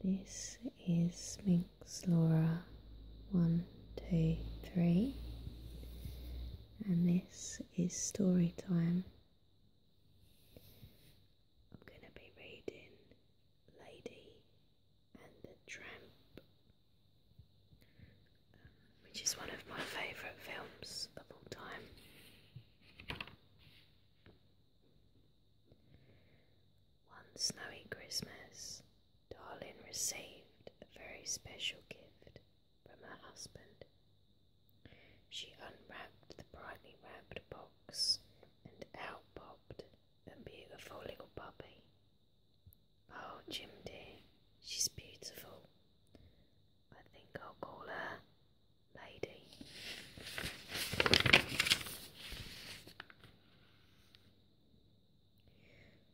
This is Minx Laura 123, and this is story time. I'm going to be reading Lady and the Tramp, which is one of my favourite films of all time. One snowy Christmas, Darling received a very special gift from her husband. She unwrapped the brightly wrapped box, and out popped a beautiful little puppy. "Oh, Jim dear, she's beautiful. I think I'll call her Lady."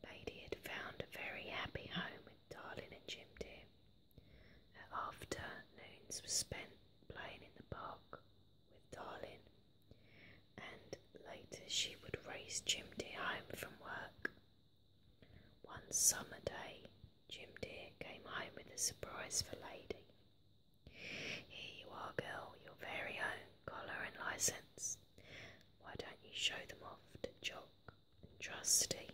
Lady had found a very happy home with Darling and Jim dear. Her afternoons were spent playing in the park with Darling, and later she would race Jim dear home from work. One summer day, Jim dear came home with a surprise for Lady. "Here you are, girl, your very own collar and licence. Why don't you show them off to Jock and Trusty?"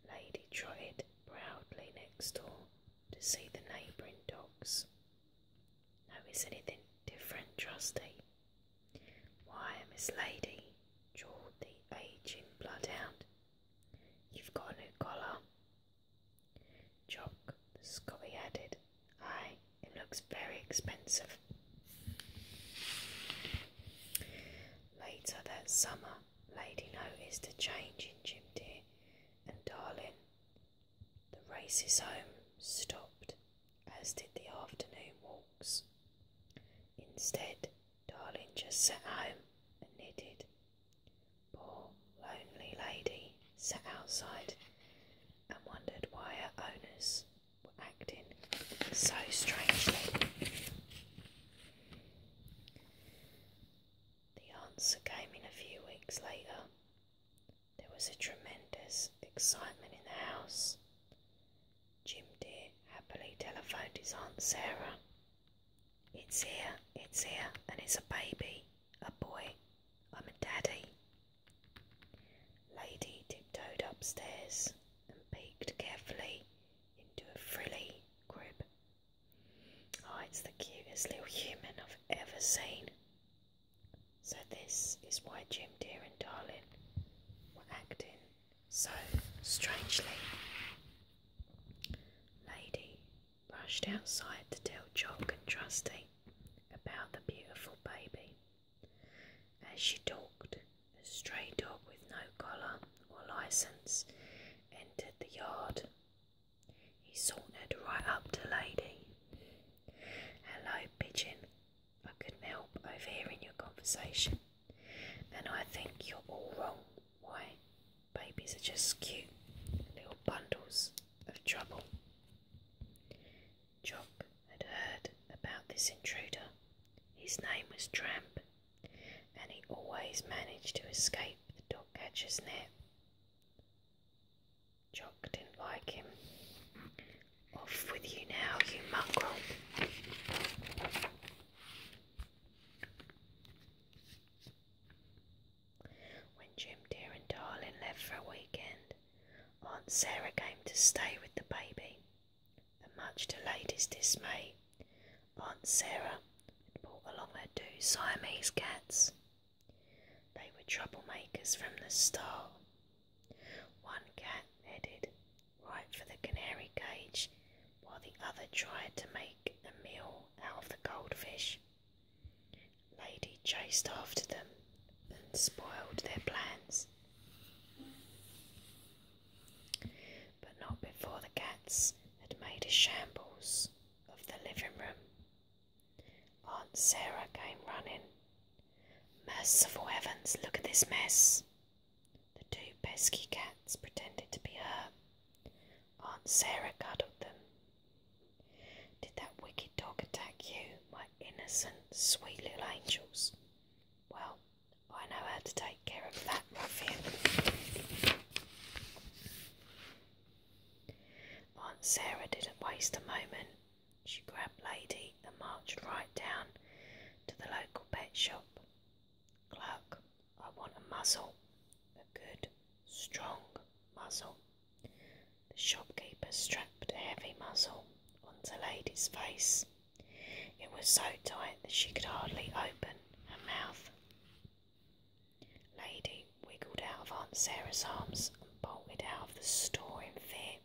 Lady trotted proudly next door to see the neighbouring dogs. "Notice anything different, Trusty?" "Why, Miss Lady," drawled the ageing bloodhound, "you've got a new collar." Jock, the Scotty, added, "Aye, it looks very expensive." Later that summer, Lady noticed a change in Jim dear and Darling. The races home stopped, as did the afternoon walks. Instead, Darling just sat home and knitted. Poor, lonely Lady sat outside and wondered why her owners were acting so strangely. The answer came in a few weeks later. There was a tremendous excitement in the house. Jim dear happily telephoned his Aunt Sarah. It's here, and it's a baby, a boy. I'm a daddy." Lady tiptoed upstairs and peeked carefully into a frilly crib. "Oh, it's the cutest little human I've ever seen." So this is why Jim dear and Darling were acting so strangely. Lady rushed outside to tell Jock and Trusty about the beautiful baby. As she talked, a stray dog with no collar or licence entered the yard. He sauntered right up to Lady. "Hello, pigeon. I couldn't help overhearing your conversation, and I think you're all wrong. Why, babies are just cute little bundles of trouble." Jock had heard about this intruder. His name was Tramp, and he always managed to escape the dog catcher's net. Jock didn't like him. "Off with you now, you mongrel." When Jim dear and Darling left for a weekend, Aunt Sarah came to stay with the baby, and much to Lady's dismay, Aunt Sarah had brought along her 2 Siamese cats. They were troublemakers from the start. One cat headed right for the canary cage, while the other tried to make a meal out of the goldfish. Lady chased after them and spoiled their plans. But not before the cats had made a shambles of the living room. Aunt Sarah came running. "Merciful heavens, look at this mess." The 2 pesky cats pretended to be hurt. Aunt Sarah cuddled them. "Did that wicked dog attack you, my innocent, sweet little angels? Well, I know how to take care of that ruffian." Aunt Aunt Sarah didn't waste a moment. She grabbed Lady and marched right down to the local pet shop. "Cluck, I want a muzzle, a good, strong muzzle." The shopkeeper strapped a heavy muzzle onto Lady's face. It was so tight that she could hardly open her mouth. Lady wiggled out of Aunt Sarah's arms and bolted out of the store in fear.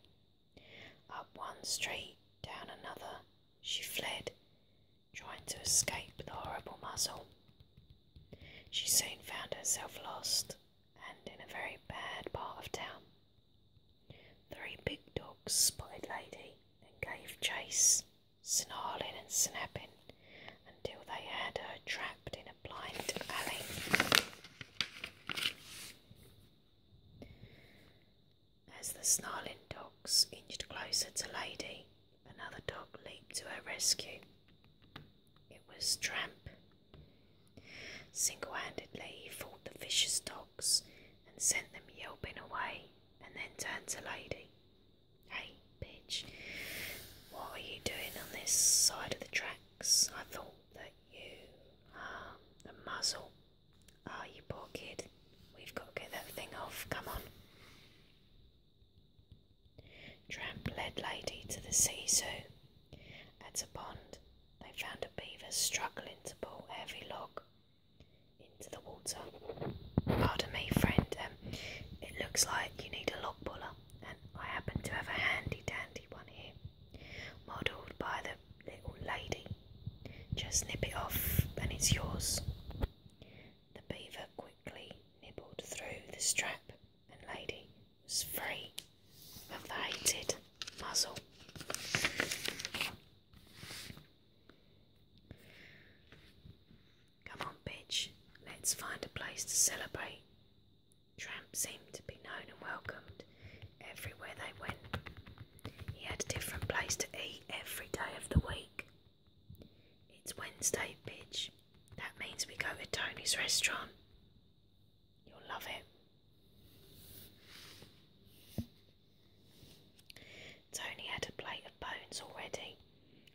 Up one street, down another, she fled, trying to escape the horrible muzzle. She soon found herself lost and in a very bad part of town. 3 big dogs spotted Lady and gave chase, snarling and snapping until they had her trapped in a blind alley. As the snarling dogs inched closer to Lady, another dog leaped to her rescue. It was Tramp. Single-handedly he fought the vicious dogs and sent them yelping away, and then turned to Lady. "Hey, bitch, what are you doing on this side of the tracks? I thought that you, a muzzle. You poor kid. We've got to get that thing off. Come on." Tramp led Lady to the city zoo. At a pond, they found a beaver struggling to pull a heavy log into the water. "Pardon me, friend, it looks like you need a log puller, and I happen to have a handy-dandy one here, modelled by the little lady. Just nip it off and it's yours." The beaver quickly nibbled through the strap, and Lady was free of the hated muzzle. "Come on, bitch, let's find a place to celebrate." Tramp seemed to be known and welcomed everywhere they went. He had a different place to eat every day of the week. "It's Wednesday, bitch. That means we go to Tony's restaurant. You'll love it." Tony had a plate of bones already,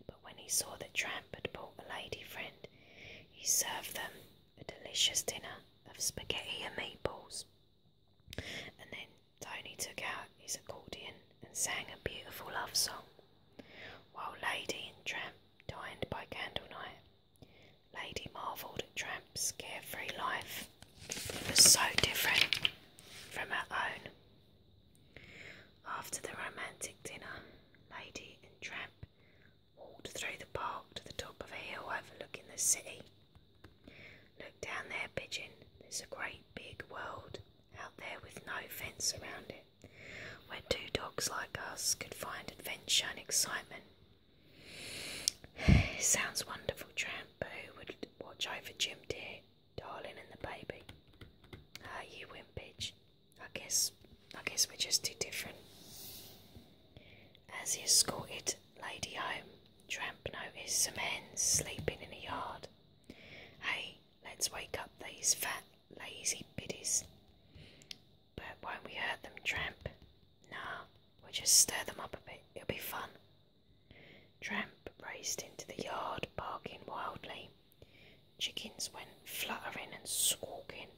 but when he saw that Tramp had brought a lady friend, he served them a delicious dinner of spaghetti and meatballs. And then Tony took out his accordion and sang a beautiful love song, while Lady and Tramp dined by candlelight. Lady marvelled at Tramp's carefree life. It was so different from her own. After the romantic dinner, Lady and Tramp walked through the park to the top of a hill overlooking the city. "Look down there, Pigeon. There's a great big world out there with no fence around it, where 2 dogs like us could find adventure and excitement." "Sounds wonderful, Tramp, but who would watch over Jim dear, Darling and the baby?" You win, bitch. I guess we're just too different." As he escorted Lady home, Tramp noticed some hens sleeping in a yard. "Hey, let's wake up these fat, lazy biddies." "But won't we hurt them, Tramp?" "Nah, we'll just stir them up a bit. It'll be fun." Tramp raced into the yard, barking wildly. Chickens went fluttering and squawking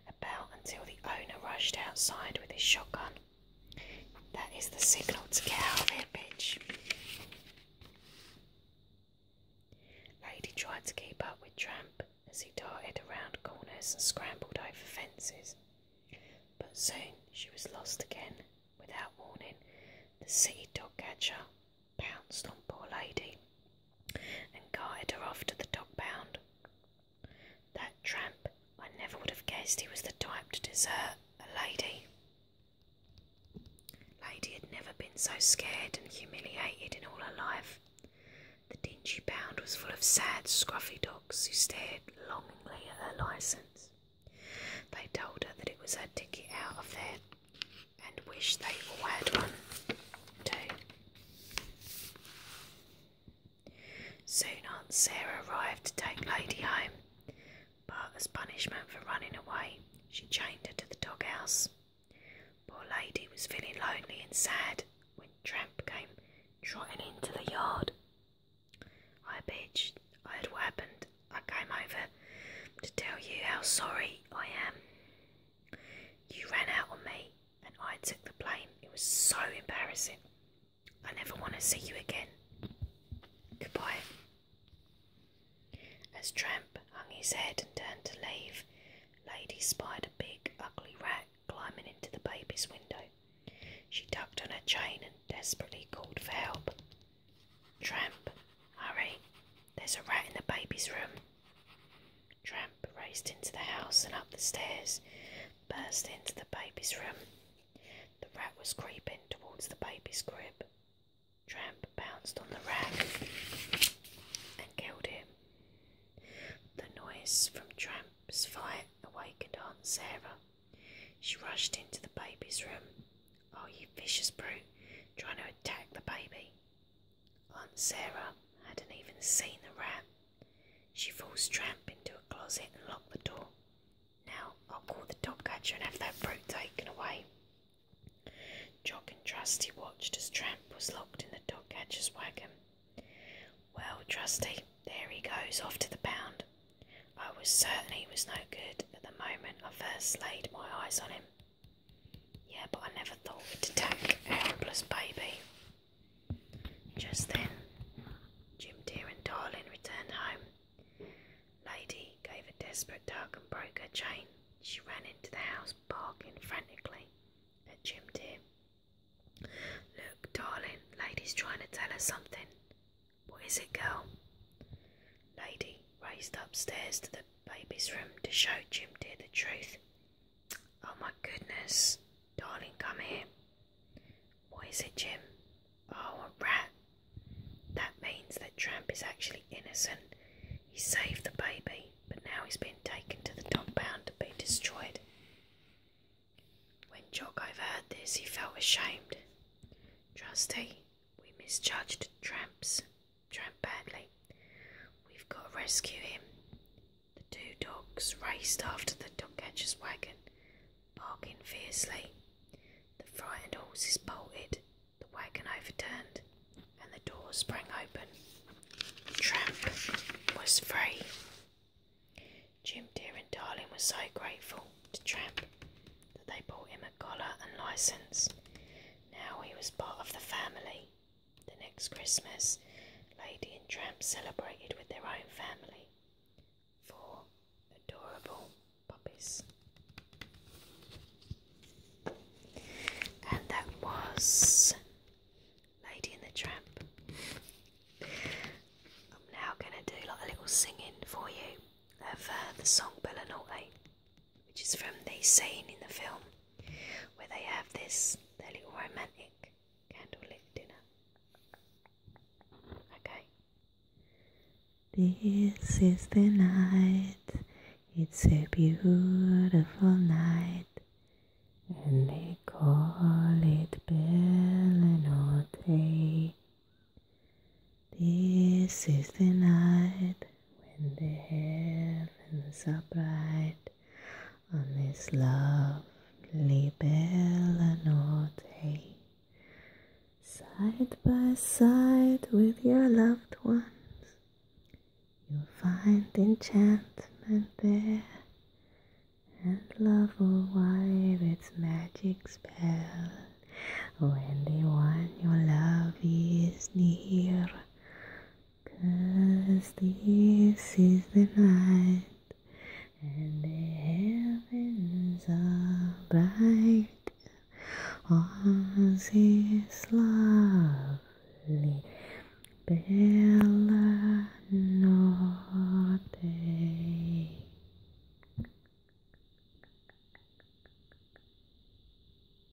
about until the owner rushed outside with his shotgun. "That is the signal to get out of here, bitch." Lady tried to keep up with Tramp as he darted around corners and scrambled over fences, but soon she was lost again. Without warning, the city dog catcher pounced on poor Lady and carted her off to the dog pound. That Tramp, I never would have guessed he was the type to desert a lady. Lady had never been so scared and humiliated in all her life. The dingy pound was full of sad, scruffy dogs who stared longingly at her licence. They told her that it was her ticket out of there, and wished they all had one too. Soon Aunt Sarah arrived to take Lady home, but as punishment for running away, she chained her to the doghouse. Poor Lady was feeling lonely and sad when Tramp came trotting into the yard. I bitched. I heard what happened. I came over to tell you how sorry I am. You ran out on me and I took the blame. It was so embarrassing. I never want to see you again. Goodbye. As Tramp hung his head and turned to leave, Lady spied a big, ugly rat climbing into the baby's window. She tugged on her chain and desperately called for help. Tramp, hurry, there's a rat in the baby's room. Tramp raced into the house and up the stairs, burst into the baby's room. The rat was creeping towards the baby's crib. Tramp pounced on the rat and killed him. The noise from Tramp's fight awakened Aunt Sarah. She rushed into the baby's room. Oh, you vicious brute, trying to attack the baby. Aunt Sarah hadn't even seen the rat. She forced Tramp into a closet and locked the door. Now I'll call the dog catcher and have that brute taken away. Jock and Trusty watched as Tramp was locked in the dog catcher's wagon. Well, Trusty, there he goes off to the pound. I was certain he was no good at the moment I first laid my eyes on him. Yeah, but I never thought he'd attack a helpless baby. Just then, Jim Dear and Darling returned home. Lady gave a desperate tug and broke her chain. She ran into the house, barking frantically at Jim Dear. Look, Darling, Lady's trying to tell us something. What is it, girl? Lady raced upstairs to the baby's room to show Jim Dear the truth. Oh my goodness, Darling, come here. What is it, Jim? Oh, a rat. That means that Tramp is actually innocent. He saved the baby, but now he's been taken to the dog pound to be destroyed. When Jock overheard this, he felt ashamed. Trusty, we misjudged Tramp badly. We've got to rescue him. The two dogs raced after the dog catcher's wagon, barking fiercely. The frightened horses bolted, the wagon overturned, and the door sprang open. Tramp was free. Jim Dear and Darling were so grateful to Tramp that they bought him a collar and licence. Now he was part of the family. The next Christmas, Lady and Tramp celebrated with their own family. 4 adorable puppies. And that was Lady and the Tramp. I'm now going to do like a little singing for you of the song Bella Naughty, which is from the scene in the film where they have their little romantic candlelit dinner. Okay. This is the night, it's a beautiful night, and they call it Bella Naughty. This is the night when the heavens are bright on this lovely Bella Naughty. Side by side with your loved ones, you'll find enchantment there, and love will wave its magic spell when the one you love is near. 'Cause this is the night, and the heavens are bright on this lovely Bella Naughty.